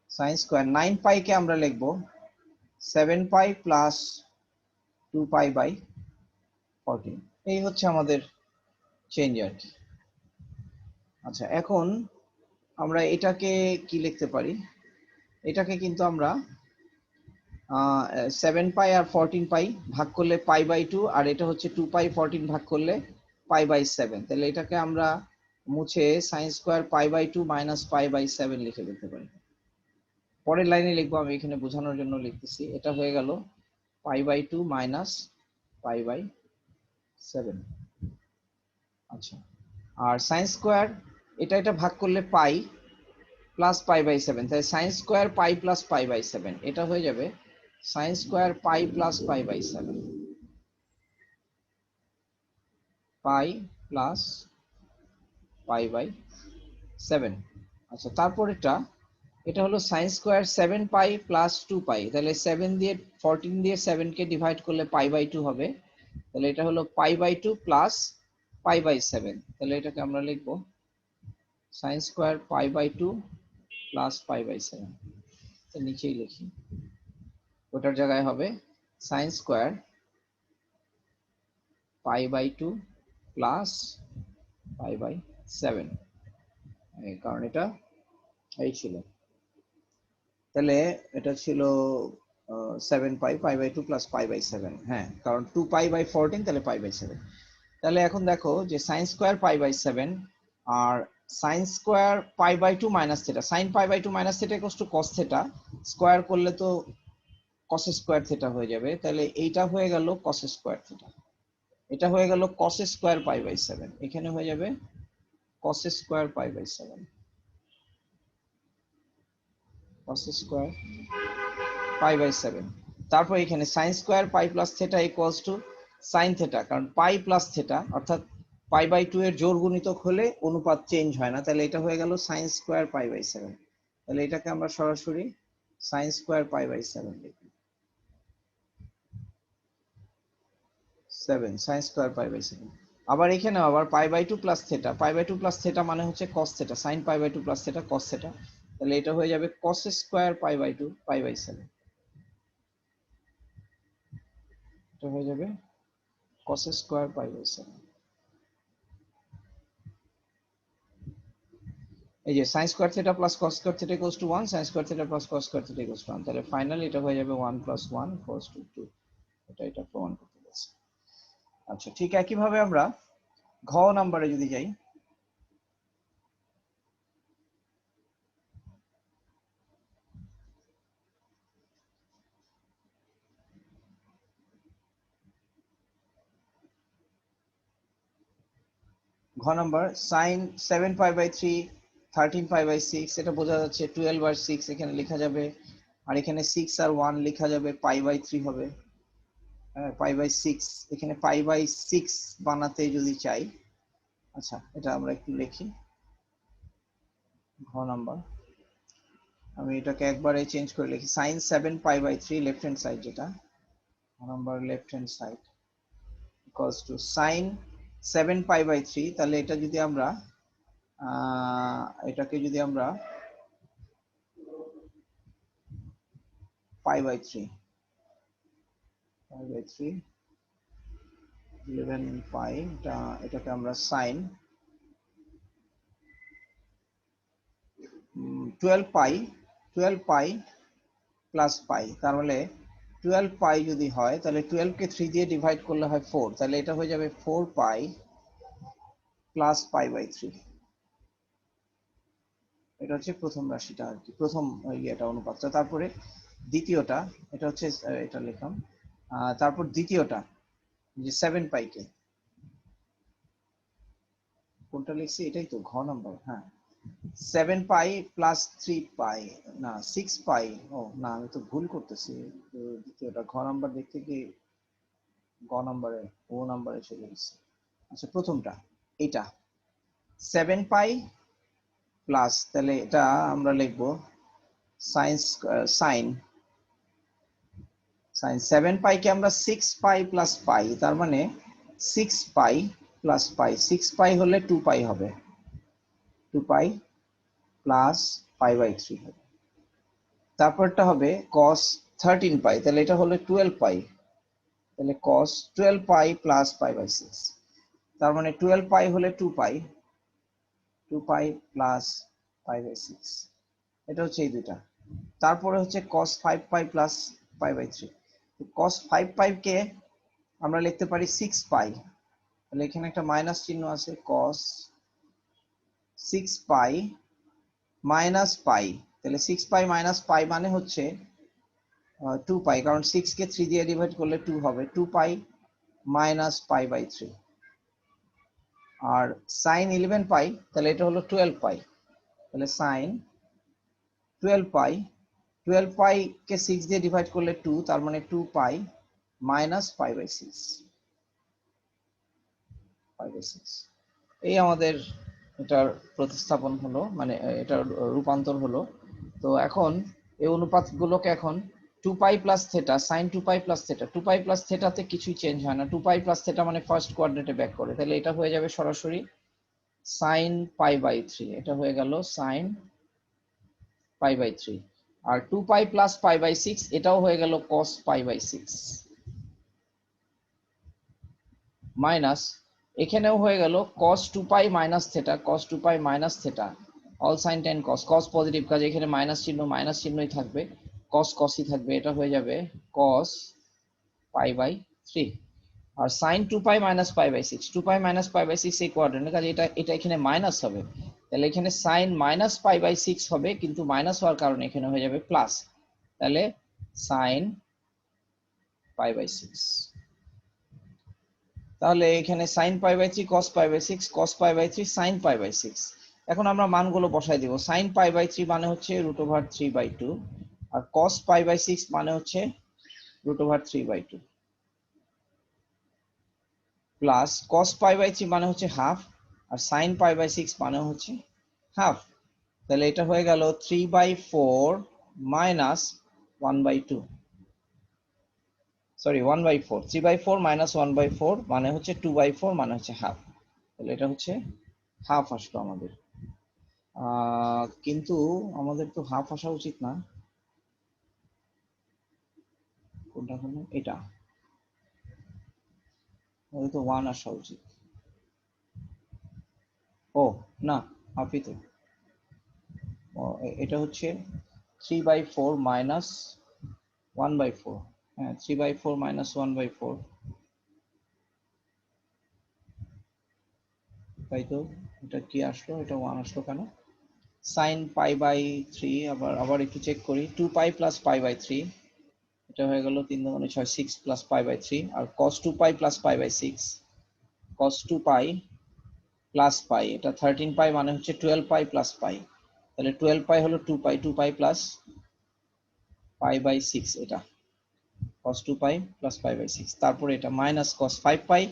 Speaker 1: sine square 9 পাইকে আমরা লিখবো 7 পাই প্লাস 2 পাই বাই 14, এই হচ্ছে আমাদের চেঞ্জ আর কি। আচ্ছা এখন আমরা এটাকে কি লিখতে পারি, এটাকে কিন্তু আমরা 7 পাই আর 14 পাই ভাগ করলে পাই বাই 2, আর এটা হচ্ছে 2 পাই 14 ভাগ করলে পাই বাই 7, তাহলে এটাকে আমরা মুছে sine square pi by 2 minus pi by 7 লিখে দিতে পারি। পরের লাইনে লিখবো, আমি এখানে বোঝানোর জন্য লিখতেছি, এটা হয়ে গেল pi by 2 minus pi by 7। আচ্ছা আর সাইন স্কোয়ার এটা ভাগ করলে পাই প্লাস পাই বাই 7, তাহলে sine square pi plus pi by 7, এটা হয়ে যাবে sine square pi plus pi by 7, pi plus pi by 7। আচ্ছা তারপর এটা হলো sine square 7 pi plus 2 pi, তাহলে 7 দিয়ে 14 দিয়ে 7 কে ডিভাইড করলে পাই বাই 2 হবে, তাহলে এটা হলো pi by 2 plus pi by 7, তাহলে এটাকে আমরা লিখবো sine square pi by 2 plus pi by 7, তো নিচেই লিখি, ওটার জায়গায় হবে sine square pi by 2 plus pi by 7, কারণ এটা এই ছিল, তাহলে এটা ছিল 7 pi, pi by 2 plus pi by 7, হ্যাঁ কারণ 2 পাই বাই 14, তাহলে পাই বাই 7। তাহলে এখন দেখো যে সাইন স্কোয়ার পাই বাই 7 আর sine square pi by 2 minus theta, sine pi by 2 minus theta equals to cos theta, square করলে তো কস স্কোয়ার থিটা হয়ে যাবে, তাহলে এইটা হয়ে গেল কস স্কোয়ার থিটা, এটা হয়ে গেল কস স্কোয়ার পাই বাই 7, এখানে হয়ে যাবে cos square pi by 7, cos square pi by 7। তারপর এখানে sine square pi plus theta equals to sine theta, কারণ পাই প্লাস থিটা অর্থাৎ পাই বাই 2 এর জোড় গুণিতক হলে অনুপাত চেঞ্জ হয় না, তাহলে এটা হয়ে গেল সাইন স্কোয়ার পাই বাই 7। তাহলে এটাকে আমরা সরাসরি সাইন স্কোয়ার পাই বাই 7 লিখি, 7 সাইন স্কোয়ার পাই বাই 7। আবার এখানে আবার pi by 2 plus theta, pi by 2 plus theta মানে হচ্ছে cos theta, sine pi by 2 plus theta cos theta, তাহলে এটা হয়ে যাবে cos square pi by 2 pi by 7, এটা হয়ে যাবে cos স্কোয়ার পাই বাই 7। এই যে sin square theta plus cos square theta equals to 1, sin square theta plus cos square theta equals to 1, তাহলে ফাইনালি এটা হয়ে যাবে 1 প্লাস 1 ইকুয়ালস টু 2। এটা প্রমাণ করতে বলছে। আচ্ছা, ঠিক একই ভাবে আমরা ঘ নম্বরে যদি যাই, ঘ number sin 7 pi by 3 13 pi by 6, এটা বোঝা যাচ্ছে 12 আর 6 এখানে লেখা যাবে, আর এখানে 6 আর 1 লেখা যাবে, পাই বাই 3 হবে, হ্যাঁ পাই বাই 6, এখানে পাই বাই 6 বানাতে যদি চাই, আচ্ছা এটা আমরা একটু লিখি। ঘ নাম্বার আমি এটাকে একবারে চেঞ্জ করে লিখি, sin 7 pi by 3 left hand side, যেটা number left hand side equals to sin 7 pi by 3, তাহলে এটা যদি আমরা এটাকে যদি আমরা পাই বাই 3 11 পাই, এটাকে আমরা sin 12 পাই প্লাস পাই, তার মানে 12 পাই যদি হয় তাহলে 12 কে 3 দিয়ে ডিভাইড করলে হয় 4, তাহলে এটা হয়ে যাবে 4 পাই প্লাস পাই বাই 3। এটা হচ্ছে প্রথম রাশিটা আর কি, প্রথম ইয়েটা অনুপাতটা। তারপরে দ্বিতীয়টা, এটা হচ্ছে এটা লিখলাম, তারপর দ্বিতীয়টা যে 7 পাইকে, কোনটা লিখছি এটাই তো ঘ নাম্বার, হ্যাঁ 7 পাই প্লাস 3 পাই, না 6 পাই, ও না আমি তো ভুল করতেছি, দ্বিতীয়টা ঘ নাম্বার দেখতে কি গ নাম্বারে ও নাম্বারে চলে গেছে। আচ্ছা প্রথমটা এটা 7 পাই প্লাস, তাহলে এটা আমরা লিখবো সাইন্স সাইন 7 পাই কে আমরা 6 পাই প্লাস পাই, তার মানে 6 পাই প্লাস পাই, 6 পাই হলে 2 পাই হবে, 2 পাই প্লাস পাই বাই 3 হবে। তারপরটা হবে cos 13 পাই, তাহলে এটা হলো 12 পাই, তাহলে cos 12 pi plus pi by 6, তার মানে 12 পাই হলে 2 পাই, 2 পাই প্লাস পাই বাই 6, এটা হচ্ছে এই দুটা। তারপরে হচ্ছে cos 5 pi plus pi by 3, cos 5 pi কে আমরা লিখতে পারি 6 পাই, তাহলে এখানে একটা মাইনাস চিহ্ন আছে, cos 6 পাই মাইনাস পাই, তাহলে 6 পাই মাইনাস পাই মানে হচ্ছে 2 পাই, কারণ 6 কে 3 দিয়ে ডিভাইড করলে 2 হবে, 2 পাই মাইনাস পাই বাই 3। আর sin 11 পাই, তাহলে এটা হলো 12 পাই, তাহলে sin 12 পাই, 12 পাই কে 6 দিয়ে ডিভাইড করলে 2, তার মানে 2 pi minus pi by 6, pi by 6। এই আমাদের এটার প্রতিস্থাপন হলো, মানে এটার রূপান্তর হলো। তো এখন এই অনুপাতগুলোকে এখন 2 pi plus theta, sin 2 pi plus theta, 2 pi plus থেটাতে কিছুই চেঞ্জ হয় না, 2 পাই প্লাস থেটা মানে ফার্স্ট কোয়াড্রেন্টে ব্যাক করে, তাহলে এটা হয়ে যাবে সরাসরি sin পাই বাই 3, এটা হয়ে গেল sin পাই বাই 3। আর 2 পাই প্লাস পাই বাই 6, এটাও হয়ে গেল cos পাই বাই 6 মাইনাস, এখানেও হয়ে গেল cos 2 pi minus theta, cos 2 pi minus theta, all sine tan cos, cos positive কাজে এখানে মাইনাস চিহ্নই থাকবে, cos cosই থাকবে, এটা হয়ে যাবে cos পাই বাই 3। আর sin 2 pi minus pi by 6, 2 pi minus pi by 6 এই কোয়াড্রেন্টে, কাজে এটা এটা এখানে মাইনাস হবে, তাহলে এখানে sin মাইনাস পাই বাই 6 হবে, কিন্তু মাইনাস হওয়ার কারণে এখানে হয়ে যাবে প্লাস, তাহলে sin পাই বাই 6। তাহলে এখানে sin pi by 3 cos pi by 6, cos pi by 3 sin pi by 6। এখন আমরা মানগুলো বসাই দিব। sin পাই বাই 3 মানে হচ্ছে √3/2, আর cos পাই বাই 6 মানে হচ্ছে √3/2, প্লাস cos পাই বাই 3 মানে হচ্ছে হাফ, আর sin পাই বাই 6 মানে হচ্ছে হাফ। তাহলে এটা হয়ে গেল 3/4 মাইনাস 1/2, সরি 1/4, 3/4 মাইনাস 1/4 মানে হচ্ছে 2/4 মানে হচ্ছে হাফ, তাহলে এটা হচ্ছে হাফ আসলো আমাদের। কিন্তু আমাদের তো হাফ আসা উচিত না, কোনটা হলো এটা, আমাদের তো 1 আসা উচিত। ও না, হাফই তো। এটা হচ্ছে 3/4 মাইনাস 1/4, হ্যাঁ 3/4 মাইনাস 1/4, তাই তো। এটা কি আসলো, এটা 1 আসলো কেন? sin পাই বাই 3, আবার আবার একটু চেক করি, 2 পাই প্লাস পাই বাই 3, এটা হয়ে গেল 3 2 6, 6 প্লাস পাই বাই 3, আর cos 2 pi plus pi by 6, cos 2 pi plus pi, এটা 13 পাই মানে হচ্ছে 12 পাই প্লাস পাই, তাহলে 12 পাই হলো 2 পাই, 2 পাই প্লাস পাই বাই 6, এটা cos 2 pi plus pi by 6, তারপরে এটা মাইনাস cos 5 পাই,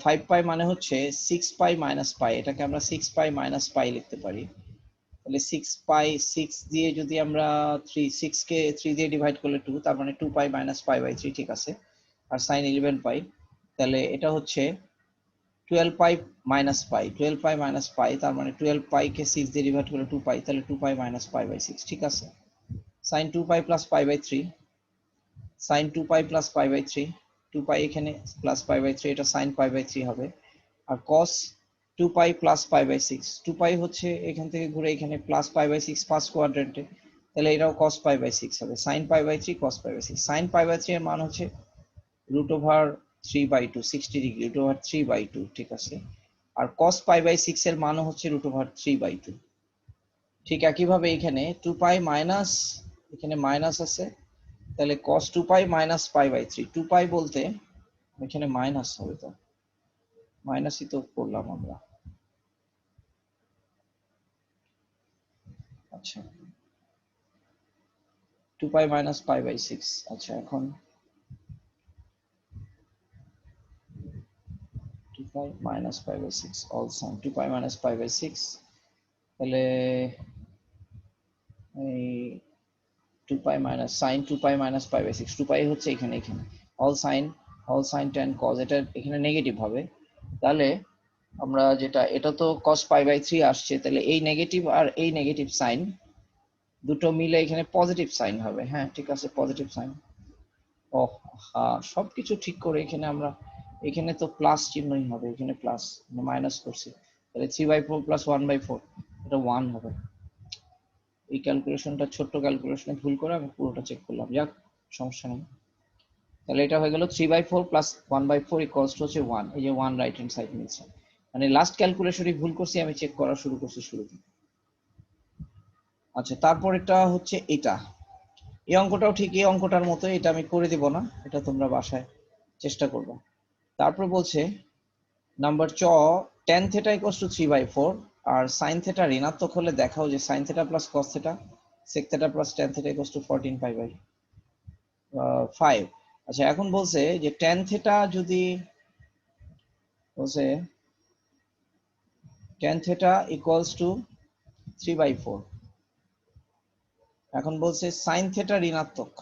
Speaker 1: 5 পাই মানে হচ্ছে 6 পাই মাইনাস পাই, এটাকে আমরা 6 পাই মাইনাস পাই লিখতে পারি, তাহলে 6 পাই 6 দিয়ে যদি আমরা 6 কে 3 দিয়ে ডিভাইড করলে 2, তার মানে 2 পাই মাইনাস পাই বাই 3, ঠিক আছে। আর sin 11 পাই, তাহলে এটা হচ্ছে 12 পাই মাইনাস পাই, 12 পাই মাইনাস পাই, তার মানে 12 পাই কে 6 দিয়ে ডিভাইড করলে 2 পাই, তাহলে 2 পাই মাইনাস পাই বাই 6, ঠিক আছে। sin 2 pi plus pi by 3, sin 2 pi plus pi by 3, 2 pi এখানে প্লাস পাই বাই 3, এটা sin পাই বাই 3 হবে। আর cos 2 pi plus pi by 6, 2 pi হচ্ছে এখান থেকে ঘুরে এখানে প্লাস পাই বাই 6 ফার্স্ট কোয়াড্রেন্টে, তাহলে এটাও cos পাই বাই 6 হবে, sin pi by 3 cos pi by 6। sin pi by 3 এর মান হচ্ছে √3/2, 60 ডিগ্রি, √3/2, ঠিক আছে। আর cos পাই বাই 6 এর মানও হচ্ছে √3/2। ঠিক একইভাবে এখানে 2 পাই মাইনাস, এখানে মাইনাস আছে, তাহলে cos 2 pi minus pi by 3, 2 pi বলতে এখানে মাইনাস হবে, তো মাইনাসই তো করলাম আমরা। আচ্ছা 2 পাই মাইনাস পাই বাই 6, আচ্ছা এখন 2 pi minus pi by 6 all sine 2 pi minus pi by 6, তাহলে এই 2 pi minus sine 2 pi minus pi by 6, 2 pi হচ্ছে এখানে, এখানে অল সাইন tan cos, এটা এখানে নেগেটিভ হবে, তাহলে আমরা যেটা, এটা তো cos পাই বাই 3 আসছে, তাহলে এই নেগেটিভ আর এই নেগেটিভ সাইন দুটো মিলে এখানে পজিটিভ সাইন হবে, হ্যাঁ ঠিক আছে পজিটিভ সাইন। ও হ্যাঁ, সবকিছু ঠিক করে এখানে আমরা, এখানে তো প্লাস চিহ্নই হবে, এখানে প্লাস মাইনাস করছি, তাহলে 3/4 প্লাস 1/4, এটা 1 হবে। এই ক্যালকুলেশনটা ছোট্ট ক্যালকুলেশনে ভুল করে আমি পুরোটা চেক করলাম, যাক সমস্যা নেই। তাহলে এটা হয়ে গেল 3/4 প্লাস 1/4 ইকুয়ালস টু হচ্ছে 1, এই যে 1 রাইট হ্যান্ড সাইড নিচ্ছে, মানে লাস্ট ক্যালকুলেশনই ভুল করছি, আমি চেক করা শুরু করছি শুরুতে। আচ্ছা তারপর এটা হচ্ছে এটা, এই অঙ্কটাও ঠিক এই অঙ্কটার মতো, এটা আমি করে দিব না, এটা তোমরা বাসায় চেষ্টা করবে। তারপর বলছে নাম্বার চ, tan থিটা ইকুয়ালস টু 3/4, আর sin থিটা ঋণাত্মক হলে দেখাও যে sin theta plus cos theta sec theta plus tan theta equals to 14 pi by 5। আচ্ছা এখন বলছে যে tan থিটা যদি, বলছে tan থিটা ইকুয়ালস টু 3/4, এখন বলছে sin থিটা ঋণাত্মক,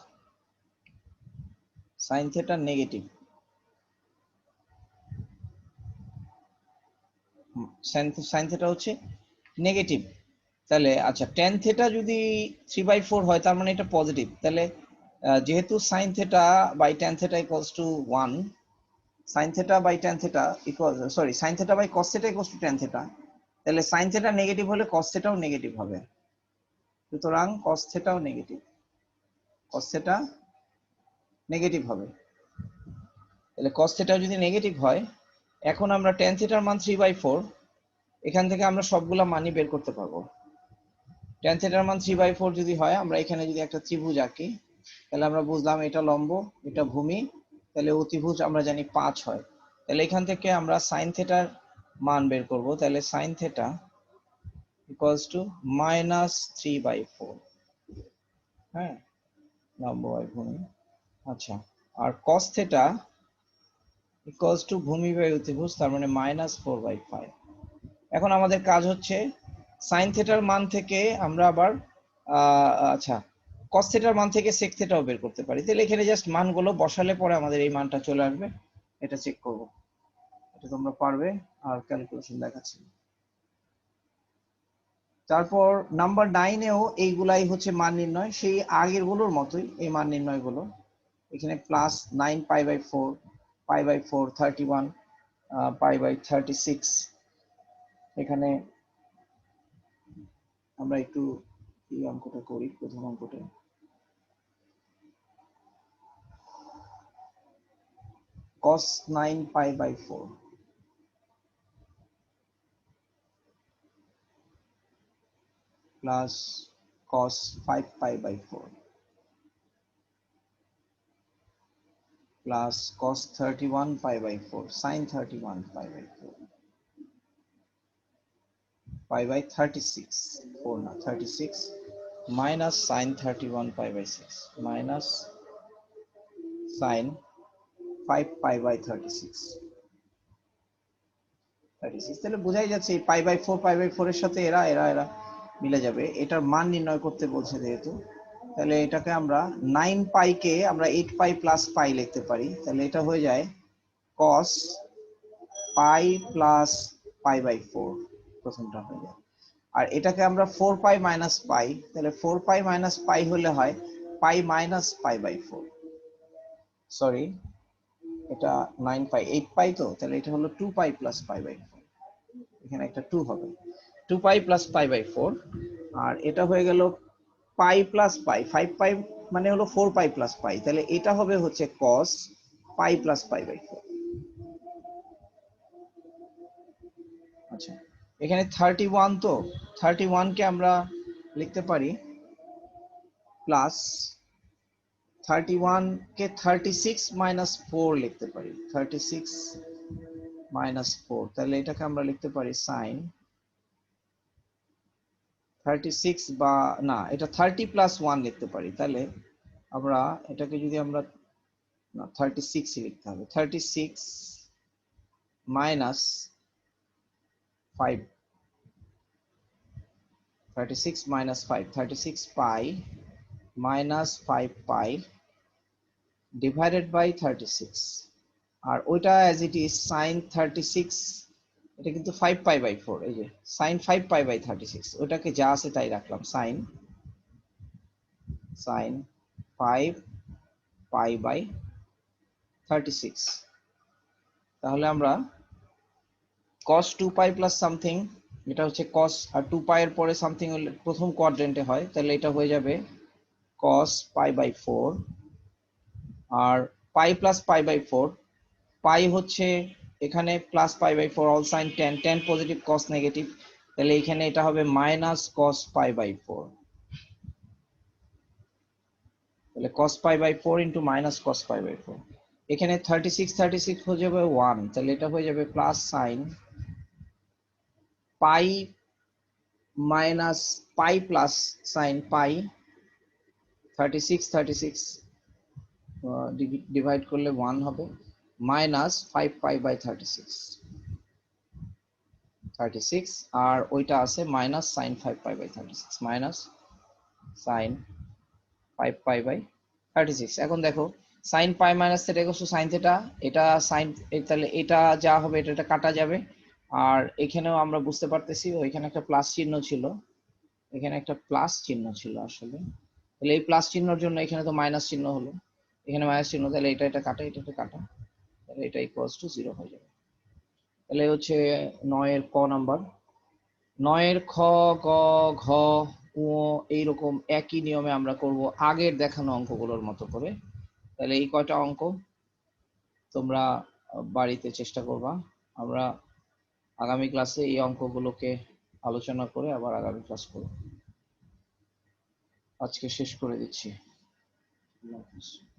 Speaker 1: sin theta negative, sin theta হচ্ছে নেগেটিভ, তাহলে আচ্ছা tan থিটা যদি 3/4 হয় তার মানে এটা পজিটিভ, তাহলে যেহেতু sin theta by tan theta equals to 1, sin theta by tan theta equal, sorry sin theta by cos theta equals to tan theta, তাহলে sin থিটা নেগেটিভ হলে cos থিটাও নেগেটিভ হবে, সুতরাং cos থিটাও নেগেটিভ, cos থিটা নেগেটিভ হবে। তাহলে cos theta যদি negative হয়, এখন আমরা tan থিটার মান 3/4, এখান থেকে আমরা সবগুলা মানই বের করতে পারবো। tan থিটার মান 3/4 যদি হয়, আমরা এখানে যদি একটা ত্রিভুজ আঁকি, তাহলে আমরা বুঝলাম এটা লম্ব, এটা ভূমি, তাহলে অতিভুজ আমরা জানি 5 হয়। তাহলে এখান থেকে আমরা sin থিটার মান বের করব। তাহলে sin থিটা ইকুয়ালস টু -3/4, হ্যাঁ, লম্ব বাই ভূমি। আচ্ছা, আর cos থিটা ইকুয়ালস টু ভূমি বাই অতিভুজ, তার মানে -4/5। এখন আমাদের কাজ হচ্ছে sin থিটার মান থেকে আমরা আবার আচ্ছা, cos থিটার মান থেকে sec থিটাও বের করতে পারি। তাহলে এখানে জাস্ট মানগুলো বসালে পরে আমাদের এই মানটা চলে আসবে। এটা চেক করব, এটা তোমরা পারবে, আর ক্যালকুলেশন দেখাচ্ছি। তারপর নাম্বার 9 এও এইগুলাই হচ্ছে মান নির্ণয়, সেই আগের গুলোর মতোই এই মান নির্ণয় গুলো। এখানে +9 π/4, π/4 31, π/36। এখানে আমরা একটু এই অঙ্কটা করি, প্রথম অঙ্কটা। cos 9 π/4 plus cos 5 π/4 plus cos 31 π/4 sin 31 π/4 π/36, 4 না 36, minus sin 31 π/6 minus sin 5 π/36, 36। তাহলে বোঝাই যাচ্ছে এই π/4 π/4 এর সাথে এরা এরা এরা মিলে যাবে। এটার মান নির্ণয় করতে বলছে যেহেতু, তাহলে এটাকে আমরা 9 পাই কে আমরা 8 পাই প্লাস পাই লিখতে পারি। তাহলে এটা হয়ে যায় cos পাই প্লাস π/4, প্রথমটা হয়ে যায়। আর এটাকে আমরা 4 পাই মাইনাস পাই, তাহলে 4 পাই মাইনাস পাই হলে হয় পাই মাইনাস π/4। সরি, এটা 9 পাই, 8 পাই, তো তাহলে এটা হলো 2 পাই প্লাস π/4, এখানে একটা 2 হবে, 2 পাই প্লাস π/4। আর এটা হয়ে গেল পাই প্লাস পাই, 5 পাই মানে হলো 4 পাই প্লাস পাই, তাহলে এটা হবে হচ্ছে cos পাই প্লাস π/4। আচ্ছা, এখানে 31, তো 31 কে আমরা লিখতে পারি প্লাস 31 কে 36 মাইনাস 4 লিখতে পারি, 36 মাইনাস 4, তাহলে এটাকে আমরা লিখতে পারি sin 36, বা না, এটা 30 প্লাস 1 লিখতে পারি। তাহলে আমরা এটাকে যদি আমরা, না 36 লিখতে হবে, 36 minus 5, 36 minus 5, 36 pi minus 5 pi divided by 36। আর ওইটা অ্যাজ ইট ইজ sin 36, এটা কিন্তু 5 π/4, এই যে sin 5 π/36, ওটাকে যা আছে তাই রাখলাম, sin 5 π/36। তাহলে আমরা cos 2 পাই প্লাস সামথিং, এটা হচ্ছে cos, আর 2 পাই এর পরে সামথিং হলে প্রথম কোয়াড্রেন্টে হয়, তাহলে এটা হয়ে যাবে cos π/4। আর পাই প্লাস π/4, পাই হচ্ছে এখানে plus π/4 all sine 10, 10 positive cos negative, তাহলে এখানে এটা হবে মাইনাস cos π/4, তাহলে cos π/4 ইন্টু মাইনাস cos π/4। এখানে 36 36 হয়ে যাবে 1, তাহলে এটা হয়ে যাবে প্লাস সাইন পাই মাইনাস পাই প্লাস সাইন পাই, 36 36 ডিভাইড করলে 1 হবে, মাইনাস 5 π/36, 36, আর ওইটা আছে মাইনাস সাইন 5 π/36, মাইনাস সাইন 5 π/36। এখন দেখো sine pi minus theta equals to sine theta, এটা সাইন, তাহলে এটা যা হবে এটা কাটা যাবে। আর এখানেও আমরা বুঝতে পারতেছি ওইখানে একটা প্লাস চিহ্ন ছিল, এখানে একটা প্লাস চিহ্ন ছিল আসলে, তাহলে এই প্লাস চিহ্নর জন্য এখানে তো মাইনাস চিহ্ন হলো, এখানে মাইনাস চিহ্ন, তাহলে এটা কাটা, এটা কাটা, তাহলে এটা ইকুয়ালস টু 0 হয়ে যাবে। তাহলে হচ্ছে 9 এর ক নাম্বার। 9 এর খ, গ, ঘ, উ এইরকম একই নিয়মে আমরা করব আগের দেখানো অঙ্কগুলোর মতো করে। তাহলে এই কয়টা অঙ্ক, তোমরা বাড়িতে চেষ্টা করবা। আমরা আগামী ক্লাসে এই অঙ্কগুলোকে আলোচনা করে আবার আগামী ক্লাস করব। আজকে শেষ করে দিচ্ছি। আল্লাহ হাফেজ।